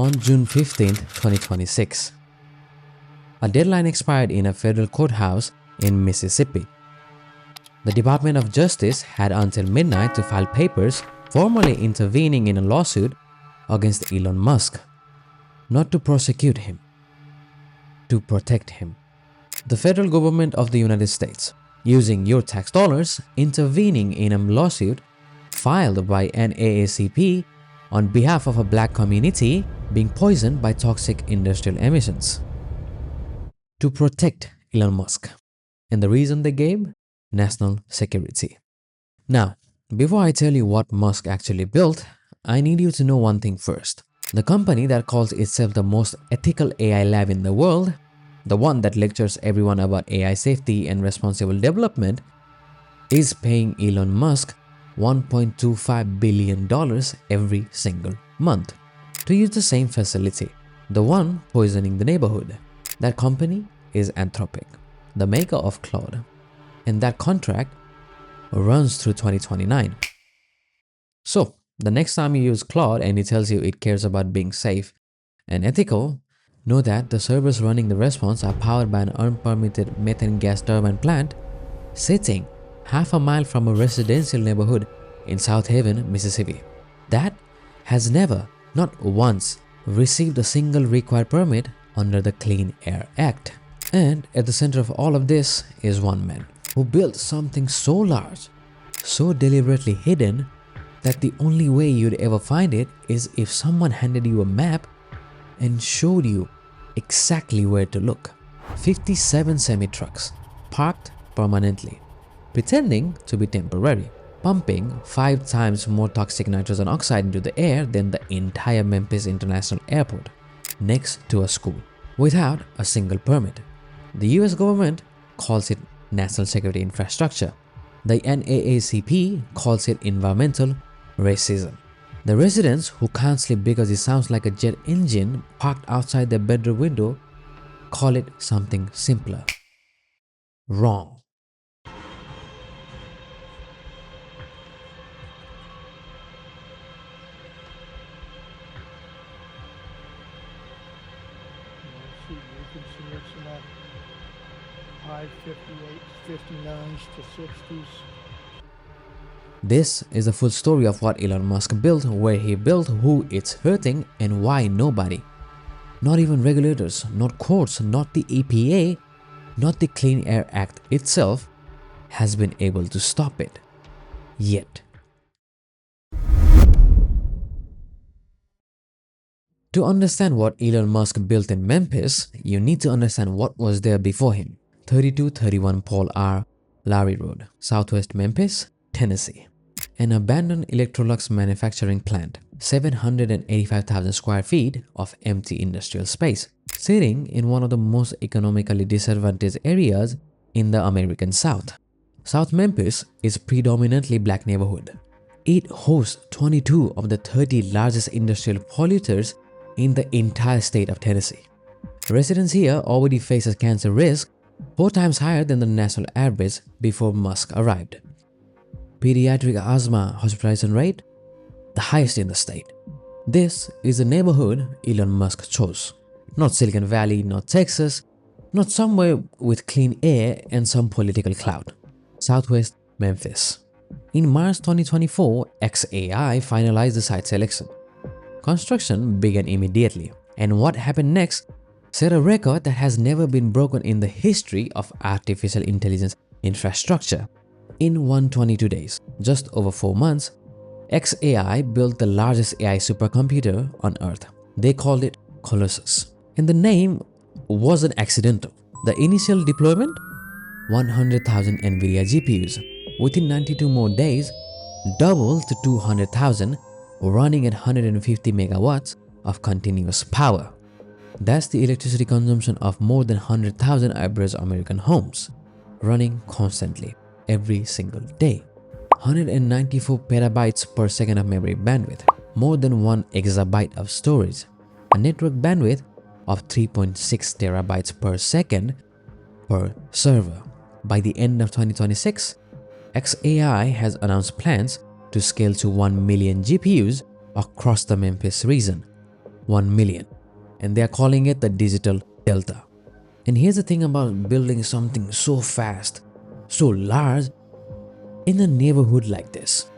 on June 15, 2026. A deadline expired in a federal courthouse in Mississippi. The Department of Justice had until midnight to file papers formally intervening in a lawsuit against Elon Musk, not to prosecute him, to protect him. The federal government of the United States, using your tax dollars, intervening in a lawsuit filed by NAACP on behalf of a black community being poisoned by toxic industrial emissions, to protect Elon Musk. And the reason they gave? National security. Now, before I tell you what Musk actually built, I need you to know one thing first. The company that calls itself the most ethical AI lab in the world, the one that lectures everyone about AI safety and responsible development, is paying Elon Musk $1.25 billion every single month to use the same facility, the one poisoning the neighborhood. That company is Anthropic, the maker of Claude, and that contract runs through 2029. So, the next time you use Claude and it tells you it cares about being safe and ethical, know that the servers running the response are powered by an unpermitted methane gas turbine plant sitting half a mile from a residential neighborhood in Southaven, Mississippi. That has never, not once, received a single required permit under the Clean Air Act. And at the center of all of this is one man who built something so large, so deliberately hidden, that the only way you'd ever find it is if someone handed you a map and showed you exactly where to look. 57 semi-trucks parked permanently, pretending to be temporary, pumping 5 times more toxic nitrogen oxide into the air than the entire Memphis International Airport, next to a school, without a single permit. The US government calls it national security infrastructure. The NAACP calls it environmental racism. The residents who can't sleep because it sounds like a jet engine parked outside their bedroom window call it something simpler. Wrong. You can see it's in that high 58s, 59s to 60s. This is the full story of what Elon Musk built, where he built, who it's hurting, and why nobody, not even regulators, not courts, not the EPA, not the Clean Air Act itself, has been able to stop it. Yet. To understand what Elon Musk built in Memphis, you need to understand what was there before him. 3231 Paul R. Lowry Road, Southwest Memphis, Tennessee. An abandoned Electrolux manufacturing plant, 785,000 square feet of empty industrial space, sitting in one of the most economically disadvantaged areas in the American South. South Memphis is predominantly black neighborhood. It hosts 22 of the 30 largest industrial polluters in the entire state of Tennessee. Residents here already face a cancer risk 4 times higher than the national average before Musk arrived. Pediatric asthma hospitalization rate, the highest in the state. This is the neighborhood Elon Musk chose. Not Silicon Valley, not Texas, not somewhere with clean air and some political clout. Southwest Memphis. In March 2024, XAI finalized the site selection. Construction began immediately, and what happened next set a record that has never been broken in the history of artificial intelligence infrastructure. In 122 days, just over 4 months, XAI built the largest AI supercomputer on Earth. They called it Colossus. And the name wasn't accidental. The initial deployment? 100,000 NVIDIA GPUs. Within 92 more days, doubled to 200,000, running at 150 megawatts of continuous power. That's the electricity consumption of more than 100,000 average American homes, running constantly, every single day. 194 petabytes per second of memory bandwidth, more than 1 exabyte of storage, a network bandwidth of 3.6 terabytes per second per server. By the end of 2026, XAI has announced plans to scale to 1 million GPUs across the Memphis region. 1 million. And they are calling it the digital delta. And here's the thing about building something so fast, so large, in a neighborhood like this.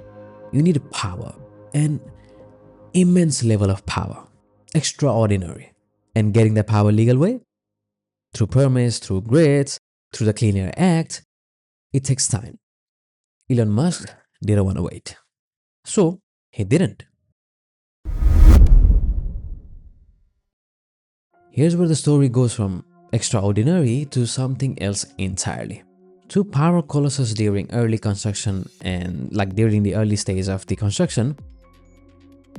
You need power, an immense level of power, extraordinary. And getting the power legal way? Through permits, through grids, through the Clean Air Act, it takes time. Elon Musk didn't want to wait. So, he didn't. Here's where the story goes from extraordinary to something else entirely. To power Colossus during early construction and during the early stage of the construction,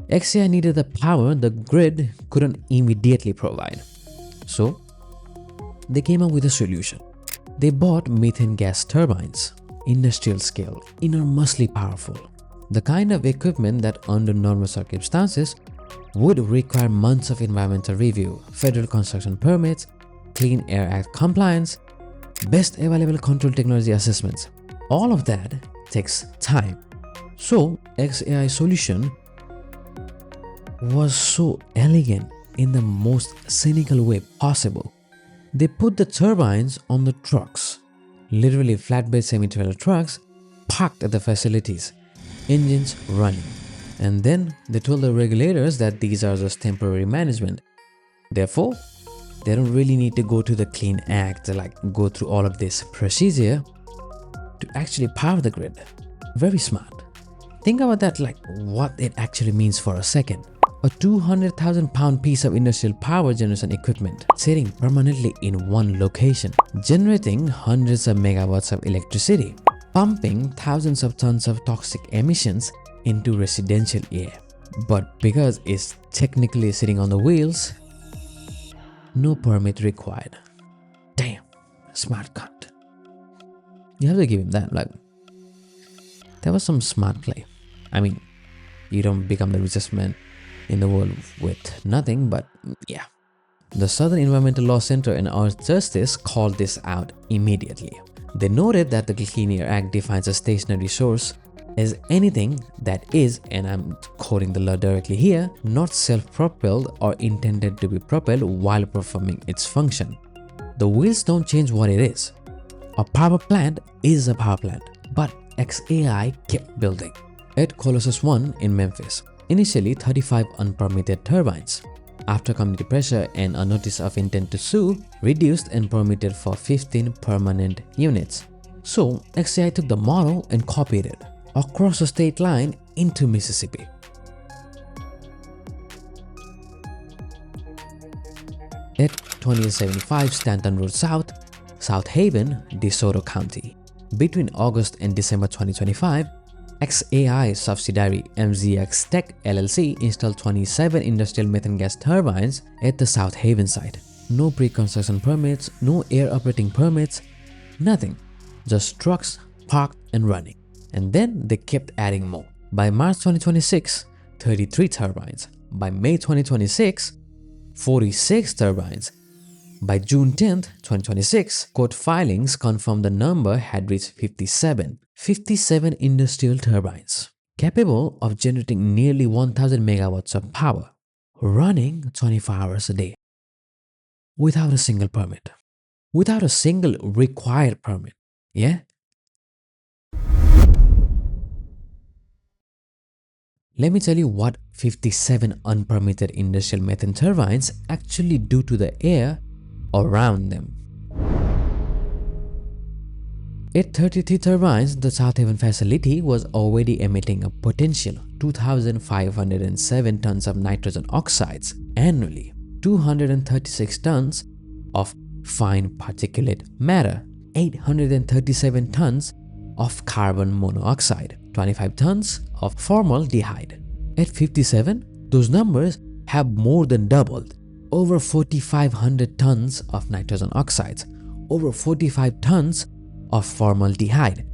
XAI needed the power the grid couldn't immediately provide. So, they came up with a solution. They bought methane gas turbines, industrial scale, enormously powerful. The kind of equipment that under normal circumstances would require months of environmental review, federal construction permits, Clean Air Act compliance, best available control technology assessments. All of that takes time. So, XAI solution was so elegant in the most cynical way possible. They put the turbines on the trucks, literally flatbed semi-trailer trucks, parked at the facilities, engines running. And then they told the regulators that these are just temporary management. Therefore, they don't really need to go to the Clean Act, go through all of this procedure to actually power the grid. Very smart. Think about that, what it actually means for a second. A 200,000 pound piece of industrial power generation equipment sitting permanently in one location, generating hundreds of megawatts of electricity, pumping thousands of tons of toxic emissions into residential air. But because it's technically sitting on the wheels, no permit required. Damn, smart cunt. You have to give him that. That was some smart play. I mean, you don't become the richest man in the world with nothing, but yeah. The Southern Environmental Law Center and Earthjustice called this out immediately. They noted that the Clean Air Act defines a stationary source as anything that is, and I'm quoting the law directly here, not self-propelled or intended to be propelled while performing its function. The wheels don't change what it is. A power plant is a power plant, but XAI kept building. At Colossus 1 in Memphis, initially 35 unpermitted turbines. After community pressure and a notice of intent to sue, reduced and permitted for 15 permanent units. So XAI took the model and copied it across the state line into Mississippi. At 2875 Stanton Road South, Southaven, DeSoto County. Between August and December 2025, XAI subsidiary MZX Tech LLC installed 27 industrial methane gas turbines at the Southaven site. No pre-construction permits, no air operating permits, nothing. Just trucks parked and running. And then they kept adding more. By March 2026, 33 turbines. By May 2026, 46 turbines. By June 10th, 2026, court filings confirmed the number had reached 57. 57 industrial turbines, capable of generating nearly 1,000 megawatts of power, running 24 hours a day, without a single permit, without a single required permit. Yeah? Let me tell you what 57 unpermitted industrial methane turbines actually do to the air around them. At 33 turbines, the Southaven facility was already emitting a potential 2,507 tons of nitrogen oxides annually, 236 tons of fine particulate matter, 837 tons of carbon monoxide, 25 tons of formaldehyde. At 57, those numbers have more than doubled. Over 4,500 tons of nitrogen oxides, over 45 tons of formaldehyde.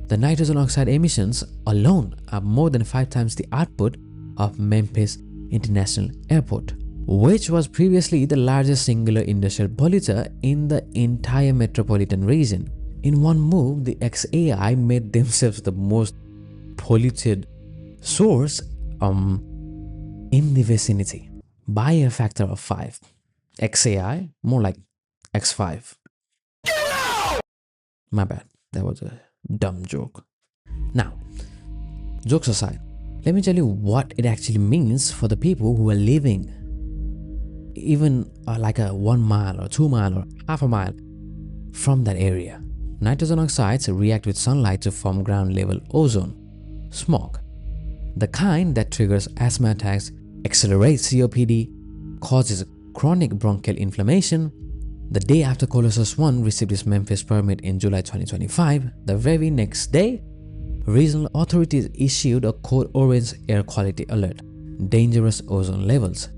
The nitrogen oxide emissions alone are more than 5 times the output of Memphis International Airport, which was previously the largest singular industrial polluter in the entire metropolitan region. In one move, the XAI made themselves the most polluted source in the vicinity. by a factor of 5. XAI, more like X5. My bad, that was a dumb joke. Now, jokes aside, let me tell you what it actually means for the people who are living even like a 1 mile or 2 mile or half a mile from that area. Nitrogen oxides react with sunlight to form ground level ozone, smog, the kind that triggers asthma attacks, accelerates COPD, causes chronic bronchial inflammation. The day after Colossus 1 received its Memphis permit in July 2025, the very next day, regional authorities issued a code orange air quality alert, dangerous ozone levels.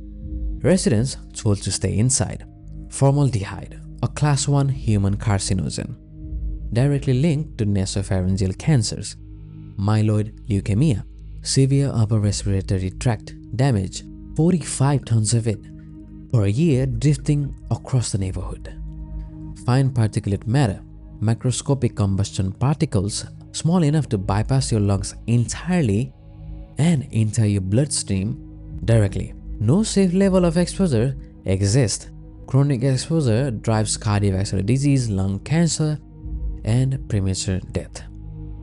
Residents told to stay inside. Formaldehyde, a class 1 human carcinogen, directly linked to nasopharyngeal cancers, myeloid leukemia, severe upper respiratory tract damage, 45 tons of it per year drifting across the neighborhood. Fine particulate matter, macroscopic combustion particles small enough to bypass your lungs entirely and enter your bloodstream directly. No safe level of exposure exists. Chronic exposure drives cardiovascular disease, lung cancer, and premature death.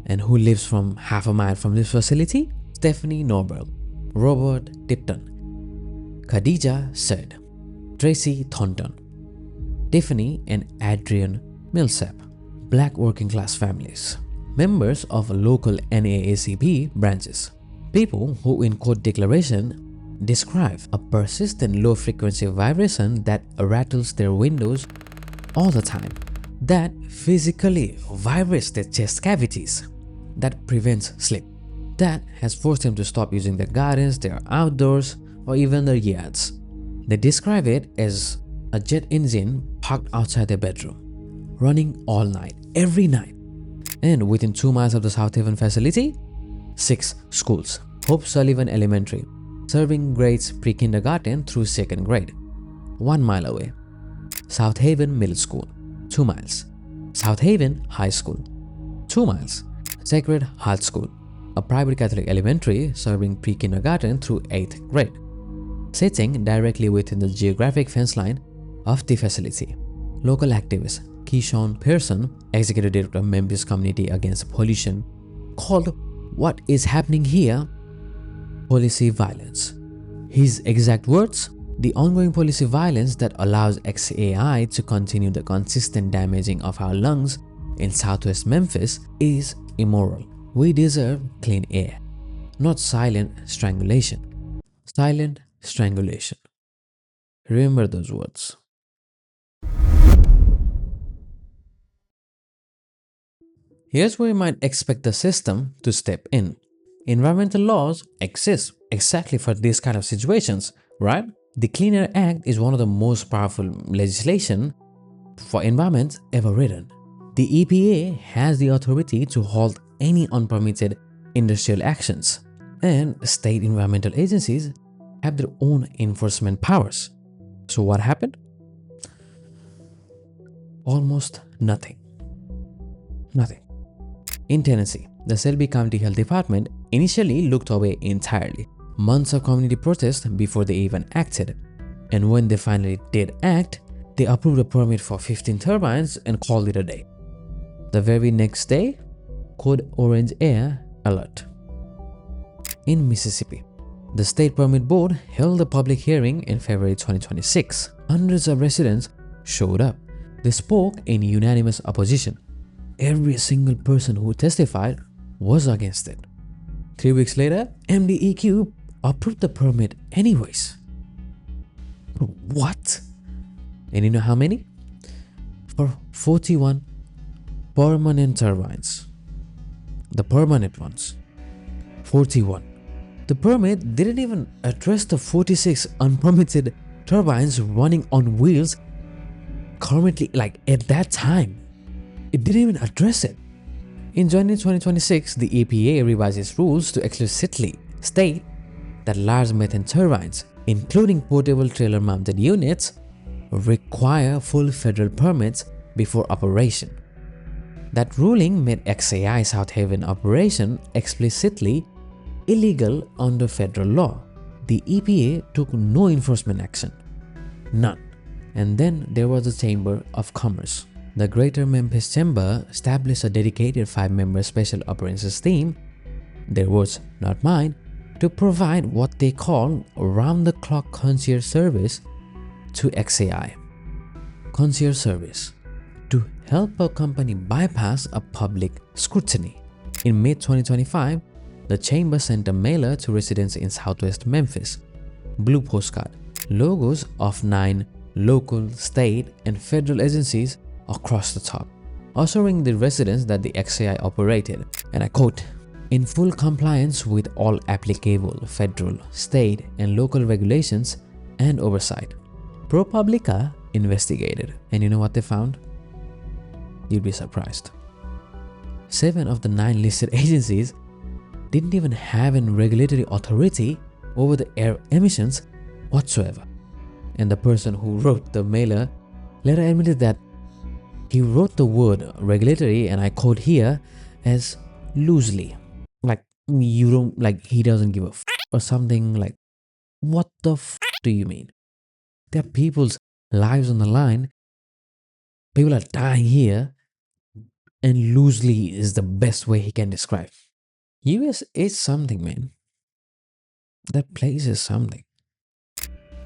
And who lives from half a mile from this facility? Stephanie Norberg, Robert Tipton, Khadija said, Tracy Thornton, Tiffany and Adrian Millsap, black working class families, members of local NAACP branches, people who in court declaration describe a persistent low-frequency vibration that rattles their windows all the time, that physically vibrates their chest cavities, that prevents sleep, that has forced them to stop using their gardens, their outdoors, or even their yards. They describe it as a jet engine parked outside their bedroom, running all night, every night. And within 2 miles of the Southaven facility, 6 schools. Hope Sullivan Elementary, serving grades pre-kindergarten through 2nd grade, 1 mile away. Southaven Middle School, 2 miles. Southaven High School, 2 miles. Sacred Heart School, a private Catholic elementary serving pre-kindergarten through 8th grade, sitting directly within the geographic fence line of the facility. Local activist Keyshawn Pearson, executive director of Memphis Community Against Pollution, called what is happening here policy violence. His exact words, the ongoing policy violence that allows XAI to continue the consistent damaging of our lungs in southwest Memphis is immoral. We deserve clean air, not silent strangulation. Silent strangulation. Remember those words. Here's where you might expect the system to step in. Environmental laws exist exactly for these kind of situations, right? The Clean Air Act is one of the most powerful legislation for environment ever written. The EPA has the authority to halt any unpermitted industrial actions, and state environmental agencies have their own enforcement powers. So what happened? Almost nothing. Nothing. In Tennessee, the Shelby County Health Department initially looked away entirely. Months of community protest before they even acted. And when they finally did act, they approved a permit for 15 turbines and called it a day. The very next day, Code Orange Air Alert. In Mississippi, the State Permit Board held a public hearing in February 2026. Hundreds of residents showed up. They spoke in unanimous opposition. Every single person who testified was against it. 3 weeks later, MDEQ approved the permit anyways. What? And you know how many? For 41 permanent turbines. The permanent ones. 41. The permit didn't even address the 46 unpermitted turbines running on wheels currently, like at that time. It didn't even address it. In January 2026, the EPA revised its rules to explicitly state that large methane turbines, including portable trailer-mounted units, require full federal permits before operation. That ruling made XAI Southaven operation explicitly illegal under federal law, The EPA took no enforcement action. None. And then there was the Chamber of Commerce. The Greater Memphis Chamber established a dedicated 5-member special operations team, their words not mine, to provide what they call round-the-clock concierge service to XAI. Concierge service to help a company bypass a public scrutiny. In May 2025, the chamber sent a mailer to residents in southwest Memphis. Blue postcard, logos of 9 local, state, and federal agencies across the top, assuring the residents that the XAI operated, and I quote, in full compliance with all applicable federal, state, and local regulations and oversight. ProPublica investigated, and you know what they found? You'd be surprised. 7 of the 9 listed agencies didn't even have a regulatory authority over the air emissions whatsoever. And the person who wrote the mailer later admitted that he wrote the word regulatory, and I quote here, as loosely. Like, you don't, like, he doesn't give a f or something. Like, what the f do you mean? There are people's lives on the line. People are dying here, and loosely is the best way he can describe. US is something, man. That place is something.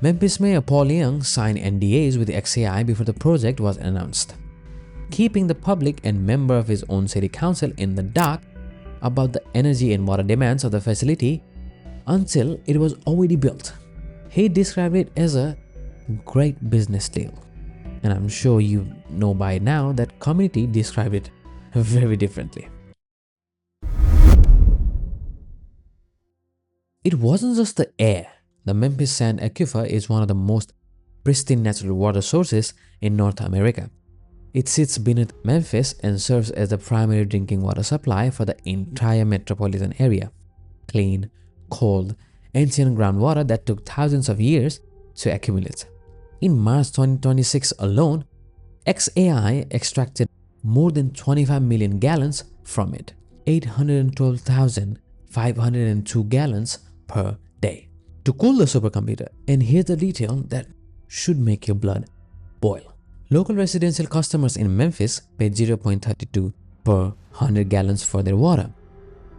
Memphis Mayor Paul Young signed NDAs with the XAI before the project was announced, keeping the public and member of his own city council in the dark about the energy and water demands of the facility until it was already built. He described it as a great business deal. And I'm sure you know by now that community described it very differently. It wasn't just the air. The Memphis Sand Aquifer is one of the most pristine natural water sources in North America. It sits beneath Memphis and serves as the primary drinking water supply for the entire metropolitan area. Clean, cold, ancient groundwater that took thousands of years to accumulate. In March 2026 alone, XAI extracted more than 25 million gallons from it, 812,502 gallons per day, to cool the supercomputer. And here's the detail that should make your blood boil. Local residential customers in Memphis paid 0.32 per 100 gallons for their water.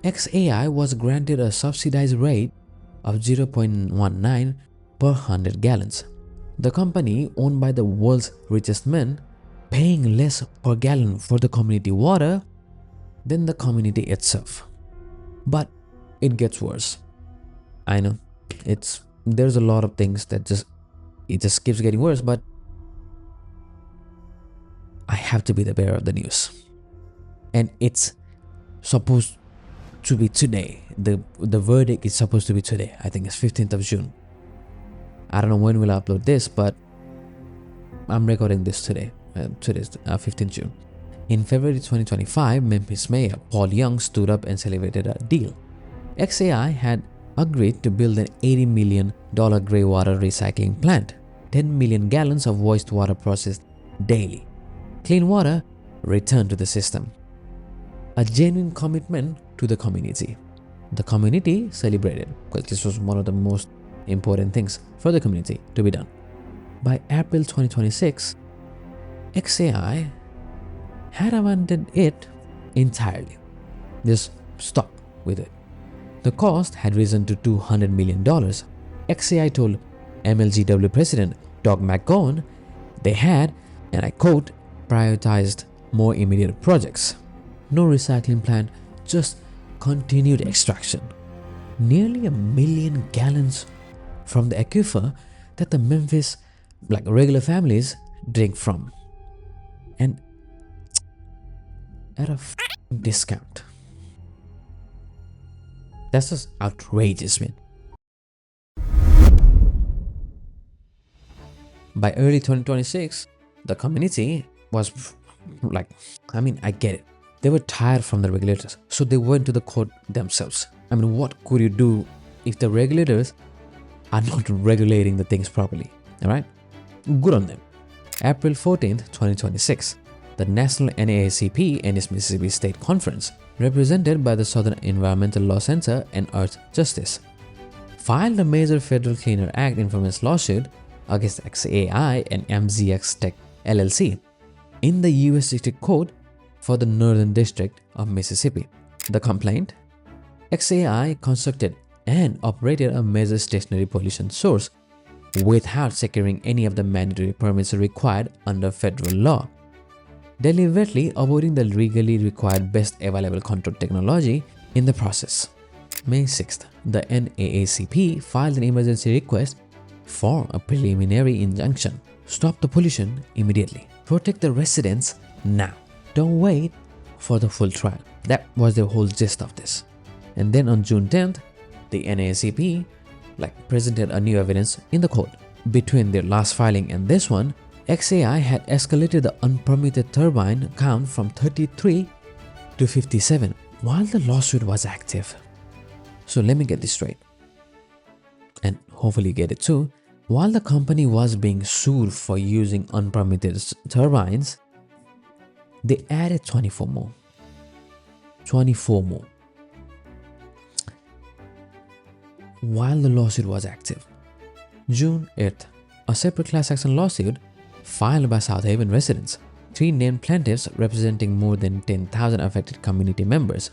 XAI was granted a subsidized rate of 0.19 per 100 gallons. The company, owned by the world's richest men, paying less per gallon for the community water than the community itself. But it gets worse. I know, there's a lot of things that just keeps getting worse, but I have to be the bearer of the news. And it's supposed to be today. The verdict is supposed to be today. I think it's 15th of June. I don't know when we'll upload this, but I'm recording this today. Today's 15th June. In February 2025, Memphis Mayor Paul Young stood up and celebrated a deal. XAI had agreed to build an $80 million grey water recycling plant, 10 million gallons of wastewater processed daily. Clean water returned to the system. A genuine commitment to the community. The community celebrated, because this was one of the most important things for the community to be done. By April 2026, XAI had abandoned it entirely. Just stopped with it. The cost had risen to $200 million. XAI told MLGW President Doug McGowan they had, and I quote, prioritized more immediate projects. No recycling plant, just continued extraction. Nearly 1 million gallons from the aquifer that the Memphis, like regular families, drink from. And at a discount. That's just outrageous, man. By early 2026, the community was like, I get it. They were tired from the regulators, so they went to the court themselves. What could you do if the regulators are not regulating the things properly? Alright? Good on them. April 14th, 2026, the National NAACP and its Mississippi State Conference, represented by the Southern Environmental Law Center and Earthjustice, filed a major Federal Cleaner Act infringement lawsuit against XAI and MZX Tech LLC in the U.S. District Court for the Northern District of Mississippi. The complaint: XAI constructed and operated a major stationary pollution source without securing any of the mandatory permits required under federal law, deliberately avoiding the legally required best available control technology in the process. May 6th, the NAACP filed an emergency request for a preliminary injunction. Stop the pollution immediately. Protect the residents now. Don't wait for the full trial. That was the whole gist of this. And then on June 10th, the NAACP presented a new evidence in the court. Between their last filing and this one, XAI had escalated the unpermitted turbine count from 33 to 57 while the lawsuit was active. So let me get this straight, and hopefully get it too. While the company was being sued for using unpermitted turbines, they added 24 more. 24 more. While the lawsuit was active. June 8th, a separate class action lawsuit filed by Southaven residents, 3 named plaintiffs representing more than 10,000 affected community members,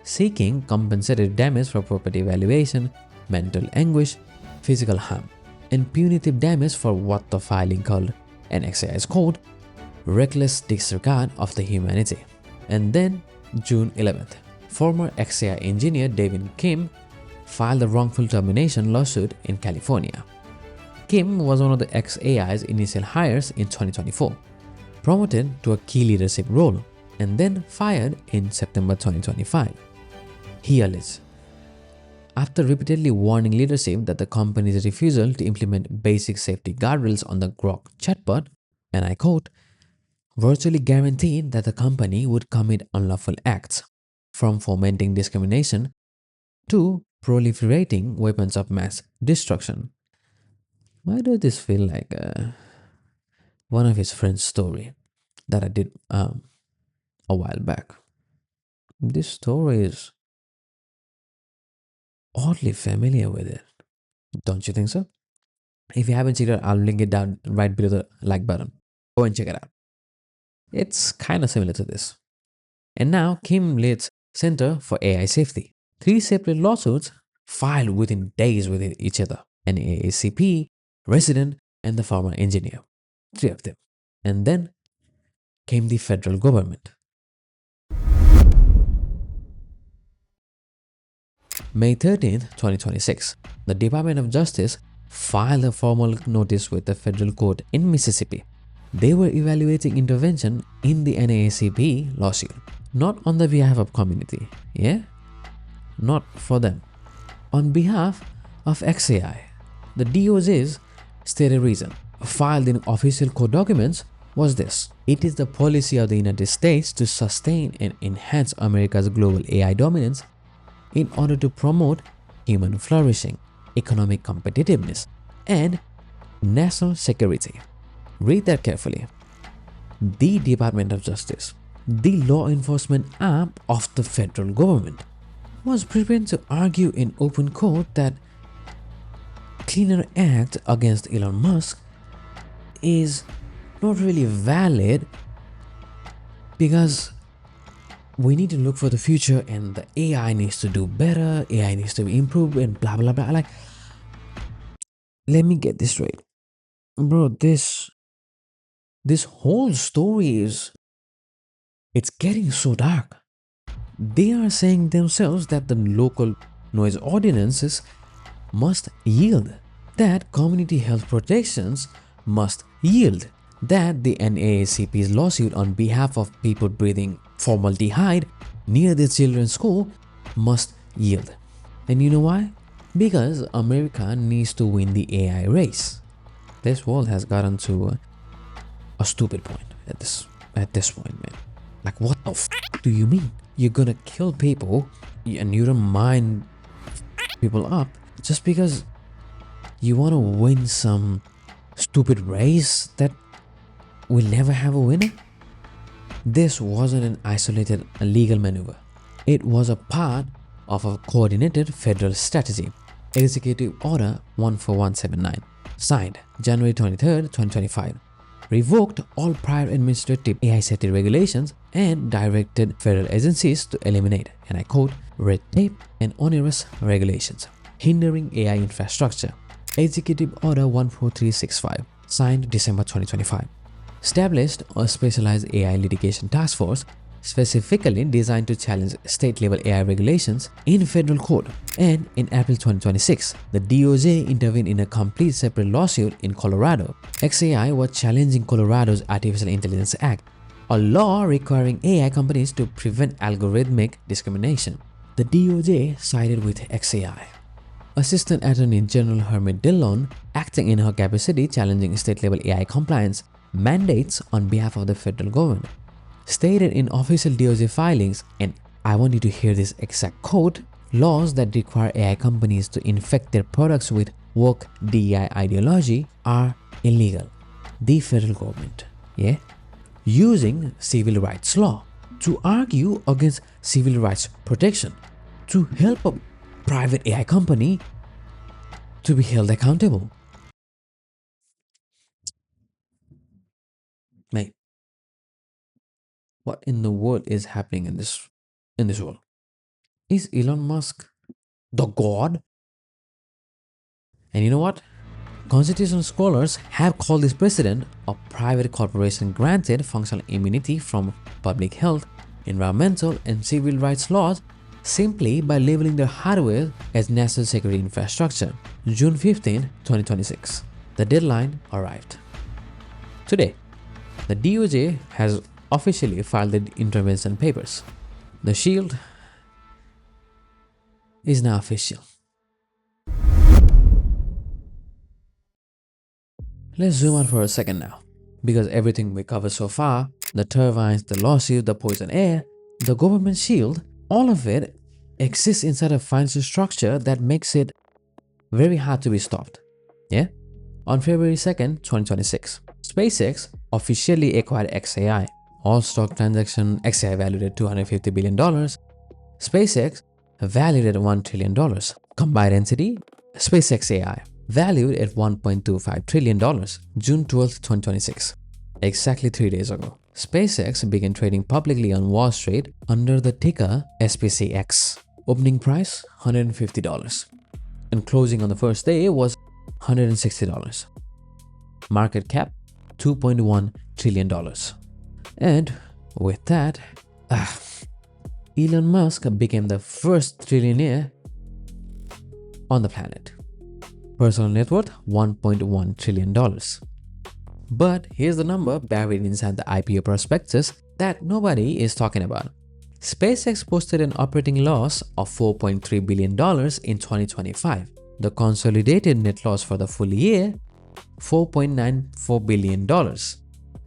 seeking compensatory damage for property valuation, mental anguish, physical harm, and punitive damage for what the filing called an XAI's code, reckless disregard of the humanity. And then June 11th, former XAI engineer David Kim filed a wrongful termination lawsuit in California. Kim was one of the XAI's initial hires in 2024, promoted to a key leadership role, and then fired in September 2025. He alleged, after repeatedly warning leadership that the company's refusal to implement basic safety guardrails on the Grok chatbot, and I quote, virtually guaranteed that the company would commit unlawful acts, from fomenting discrimination to proliferating weapons of mass destruction. Why does this feel like one of his friend's story that I did a while back? This story is oddly familiar with it. Don't you think so? If you haven't checked it out, I'll link it down right below the like button. Go and check it out. It's kind of similar to this. And now Kim leads Center for AI Safety. 3 separate lawsuits filed within days with each other. NAACP, resident, and the former engineer. 3 of them. And then came the federal government. May 13th, 2026, the Department of Justice filed a formal notice with the federal court in Mississippi. They were evaluating intervention in the NAACP lawsuit, not on the behalf of community, not for them, on behalf of XAI. The DOJ's stated reason, filed in official court documents, was this: it is the policy of the United States to sustain and enhance America's global AI dominance in order to promote human flourishing, economic competitiveness, and national security. Read that carefully. The Department of Justice, the law enforcement arm of the federal government, was prepared to argue in open court that Cleaner Act against Elon Musk is not really valid because we need to look for the future and the AI needs to do better, AI needs to be improved, and blah blah blah. Let me get this straight. Bro, this whole story it's getting so dark. They are saying themselves that the local noise ordinances must yield, that community health protections must yield, that the NAACP's lawsuit on behalf of people breathing formaldehyde near their children's school must yield. And you know why? Because America needs to win the AI race. This world has gotten to a stupid point at this point, man. Like, what the f do you mean? You're gonna kill people and you don't mind people up just because you want to win some stupid race that will never have a winner? This wasn't an isolated legal maneuver. It was a part of a coordinated federal strategy Executive Order 14179, signed January 23, 2025, revoked all prior administrative AI safety regulations and directed federal agencies to eliminate, and I quote, red tape and onerous regulations hindering AI infrastructure. Executive Order 14365, signed December 2025, established a specialized AI litigation task force specifically designed to challenge state-level AI regulations in federal court. And in April 2026, the DOJ intervened in a complete separate lawsuit in Colorado. XAI was challenging Colorado's Artificial Intelligence Act, a law requiring AI companies to prevent algorithmic discrimination. The DOJ sided with XAI. Assistant Attorney General Hermit Dillon, acting in her capacity challenging state-level AI compliance mandates on behalf of the federal government, stated in official DOJ filings, and I want you to hear this exact quote, laws that require AI companies to infect their products with woke DEI ideology are illegal. The federal government, using civil rights law to argue against civil rights protection to help a private AI company to be held accountable. Mate, what in the world is happening in this world? Is Elon Musk the god? And you know what? Constitutional scholars have called this precedent a private corporation granted functional immunity from public health, environmental, and civil rights laws simply by labeling their hardware as national security infrastructure. June 15, 2026. The deadline arrived. Today, the DOJ has officially filed the intervention papers. The shield is now official. Let's zoom out for a second now, because everything we covered so far, the turbines, the lawsuit, the poison air, the government shield, all of it exists inside a financial structure that makes it very hard to be stopped. On February 2nd, 2026, SpaceX officially acquired XAI. All stock transaction, XAI valued at $250 billion. SpaceX valued at $1 trillion. Combined entity, SpaceX AI, valued at $1.25 trillion. June 12, 2026. Exactly 3 days ago, SpaceX began trading publicly on Wall Street under the ticker SPCX. Opening price $150, and closing on the first day was $160. Market cap $2.1 trillion. And with that, Elon Musk became the first trillionaire on the planet. Personal net worth $1.1 trillion. But here's the number buried inside the IPO prospectus that nobody is talking about. SpaceX posted an operating loss of $4.3 billion in 2025. The consolidated net loss for the full year, $4.94 billion.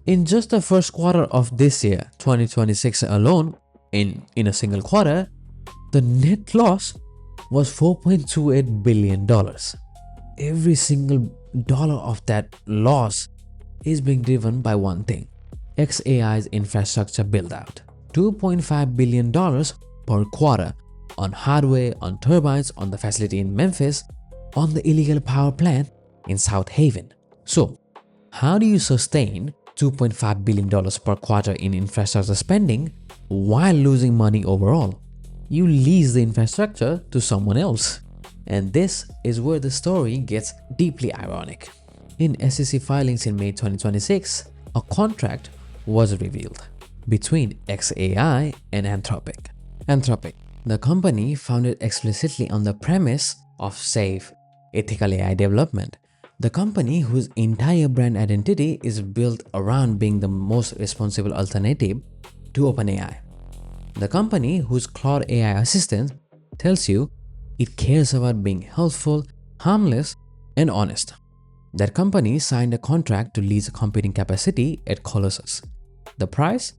In just the first quarter of this year, 2026 alone, in a single quarter, the net loss was $4.28 billion. Every single dollar of that loss is being driven by one thing: XAI's infrastructure build-out. $2.5 billion per quarter on hardware, on turbines, on the facility in Memphis, on the illegal power plant in Southaven. So, how do you sustain $2.5 billion per quarter in infrastructure spending while losing money overall? You lease the infrastructure to someone else. And this is where the story gets deeply ironic. In SEC filings in May 2026, a contract was revealed between XAI and Anthropic. Anthropic, the company founded explicitly on the premise of safe, ethical AI development. The company whose entire brand identity is built around being the most responsible alternative to OpenAI. The company whose Claude AI assistant tells you it cares about being helpful, harmless, and honest. That company signed a contract to lease computing capacity at Colossus. The price?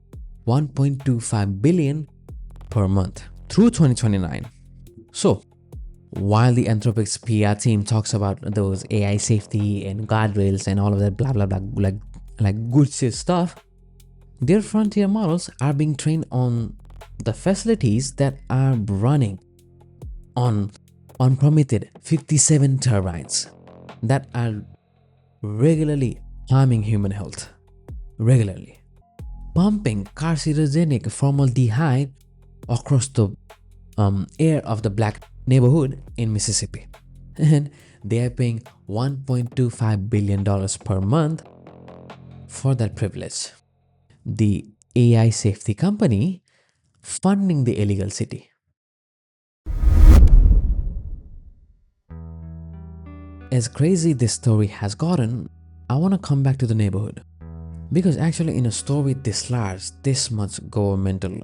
$1.25 billion per month through 2029. So, while the Anthropic's PR team talks about those AI safety and guardrails and all of that blah blah blah like good shit stuff, their frontier models are being trained on the facilities that are running on unpermitted 57 turbines that are regularly harming human health. Regularly. Pumping carcinogenic formaldehyde across the air of the black neighborhood in Mississippi. And they are paying $1.25 billion per month for that privilege. The AI safety company funding the illegal city. As crazy this story has gotten, I want to come back to the neighborhood. Because actually in a story this large, this much governmental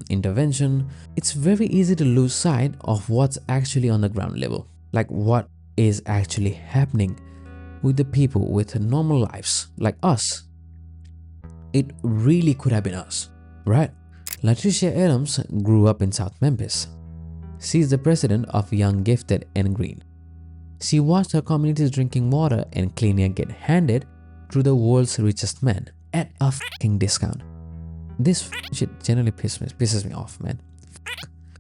intervention, it's very easy to lose sight of what's actually on the ground level. Like what is actually happening with the people with normal lives like us. It really could have been us, right? Latricia Adams grew up in South Memphis. She's the president of Young, Gifted, and Green. She watched her community's drinking water and clean air get handed to the world's richest man at a fucking discount. This shit generally pisses me off, man.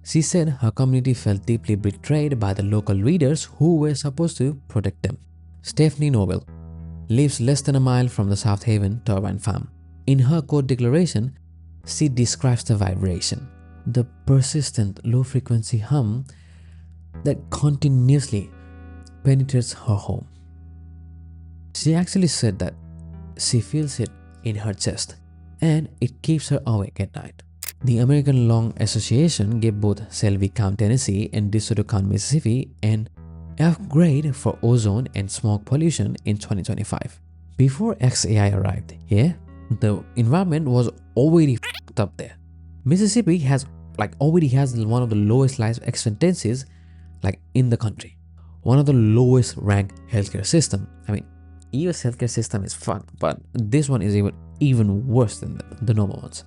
She said her community felt deeply betrayed by the local leaders who were supposed to protect them. Stephanie Noble lives less than a mile from the Southaven turbine farm. In her court declaration, she describes the vibration, the persistent low-frequency hum that continuously penetrates her home. She actually said that she feels it in her chest and it keeps her awake at night. The American Lung Association gave both Shelby County, Tennessee and DeSoto County, Mississippi an F grade for ozone and smoke pollution in 2025. Before XAI arrived here, the environment was already f***ed up there. Mississippi already has one of the lowest life expectancies in the country. One of the lowest ranked healthcare system. I mean, US healthcare system is fucked, but this one is even worse than the normal ones.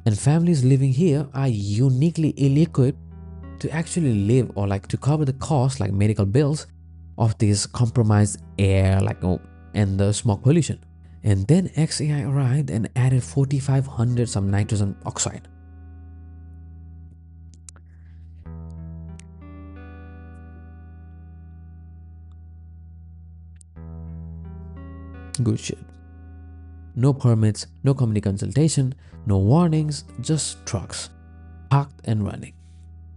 And families living here are uniquely ill-equipped to actually live or to cover the cost medical bills of this compromised air and the smoke pollution. And then XAI arrived and added 4,500 some nitrogen oxide. Good shit. No permits, no community consultation, no warnings, just trucks, parked and running.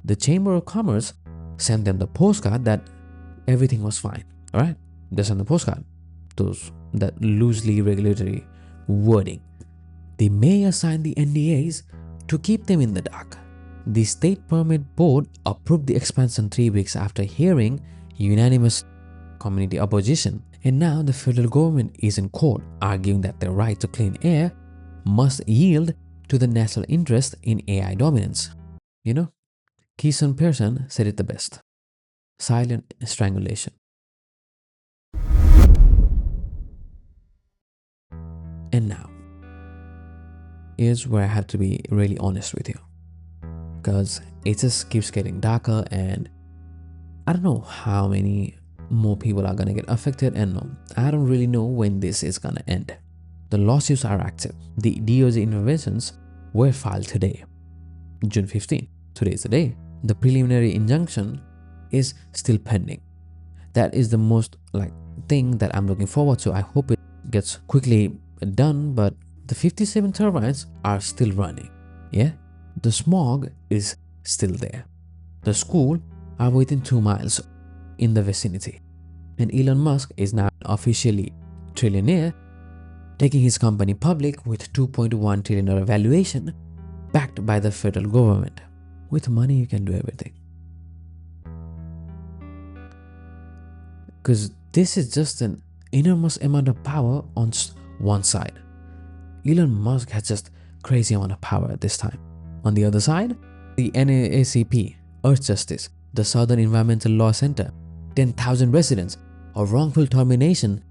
The Chamber of Commerce sent them the postcard that everything was fine, alright? They sent the postcard, that loosely regulatory wording. The mayor signed the NDAs to keep them in the dark. The State Permit Board approved the expansion 3 weeks after hearing unanimous community opposition. And now the federal government is in court arguing that the right to clean air must yield to the national interest in AI dominance. You know, Keeson Pearson said it the best. Silent strangulation. And now, here's where I have to be really honest with you. Because it just keeps getting darker and I don't know how many more people are gonna get affected, and no, I don't really know when this is gonna end. The lawsuits are active. The DOJ interventions were filed today, June 15. Today is the day. The preliminary injunction is still pending. That is the most thing that I'm looking forward to. I hope it gets quickly done, but the 57 turbines are still running. Yeah, the smog is still there. The school are within 2 miles in the vicinity. And Elon Musk is now officially trillionaire, taking his company public with $2.1 trillion valuation backed by the federal government. With money, you can do everything. Because this is just an enormous amount of power on one side. Elon Musk has just crazy amount of power at this time. On the other side, the NAACP, Earthjustice, the Southern Environmental Law Center, 10,000 residents, a wrongful termination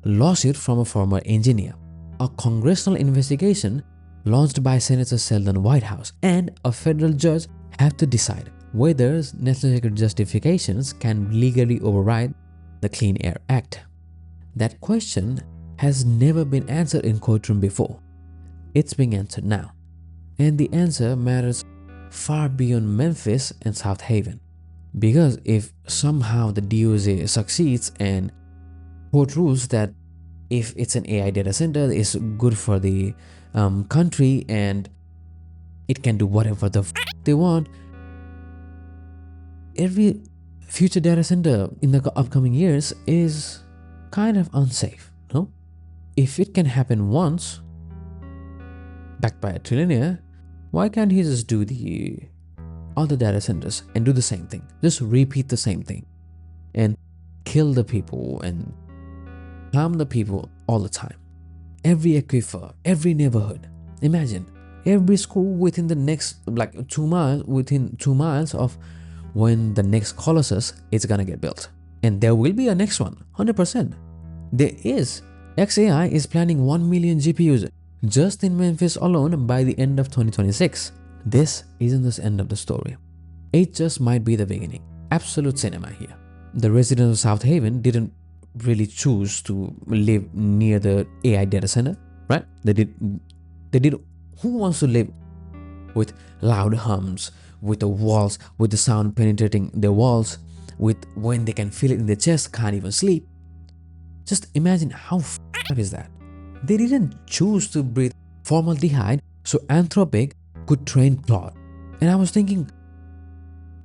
lawsuit from a former engineer, a congressional investigation launched by Senator Sheldon Whitehouse, and a federal judge have to decide whether national security justifications can legally override the Clean Air Act. That question has never been answered in courtroom before. It's being answered now. And the answer matters far beyond Memphis and Southaven. Because if somehow the DOJ succeeds and court rules that if it's an AI data center, it's good for the country and it can do whatever they want, every future data center in the upcoming years is kind of unsafe, no? If it can happen once, backed by a trillionaire, why can't he just do the other data centers and do the same thing? Just repeat the same thing and kill the people and harm the people all the time. Every aquifer, every neighborhood. Imagine every school within the next like 2 miles, within 2 miles of when the next Colossus is gonna get built. And there will be a next one, 100%. There is. XAI is planning 1 million GPUs just in Memphis alone by the end of 2026. This isn't the end of the story. It just might be the beginning. Absolute cinema here. The residents of Southaven didn't really choose to live near the AI data center, right? They did. Who wants to live with loud hums, with the walls, with the sound penetrating their walls, with when they can feel it in their chest, can't even sleep? Just imagine how f***ed up is that. They didn't choose to breathe formaldehyde so Anthropic could train Claude. And I was thinking,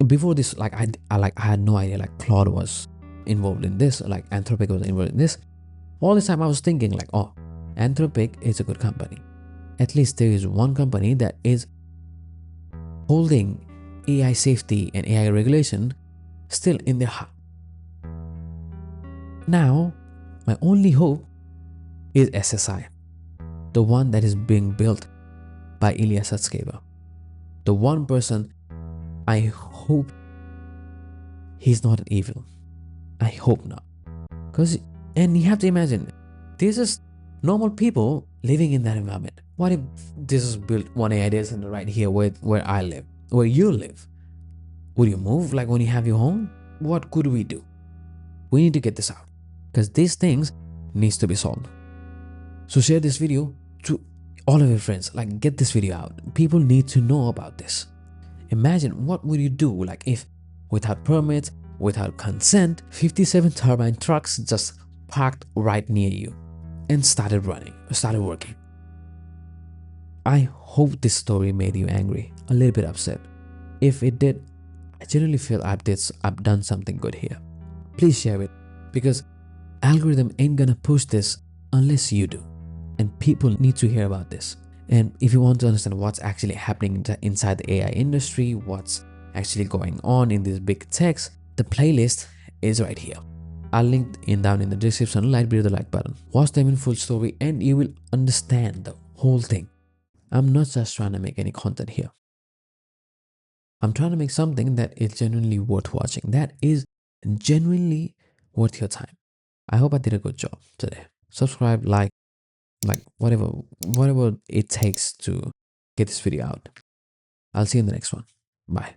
before this, I had no idea like Claude was involved in this, like Anthropic was involved in this. All this time I was thinking like, oh, Anthropic is a good company. At least there is one company that is holding AI safety and AI regulation still in their heart. Now, my only hope is SSI, the one that is being built by Ilya Sutskever. The one person I hope he's not an evil. I hope not. And you have to imagine, this is normal people living in that environment. What if this is built one AI data center right here where I live, where you live? Would you move like when you have your home? What could we do? We need to get this out because these things needs to be solved. So share this video to all of your friends. Like, get this video out. People need to know about this. Imagine what would you do like if without permits, without consent, 57 turbine trucks just parked right near you and started working. I hope this story made you angry, a little bit upset. If it did, I genuinely feel I've done something good here. Please share it because algorithm ain't gonna push this unless you do. And people need to hear about this. And if you want to understand what's actually happening inside the AI industry, what's actually going on in these big techs, the playlist is right here. I'll link down in the description. Below the like button. Watch them in full story and you will understand the whole thing. I'm not just trying to make any content here. I'm trying to make something that is genuinely worth watching. That is genuinely worth your time. I hope I did a good job today. Subscribe, like whatever it takes to get this video out. I'll see you in the next one. Bye.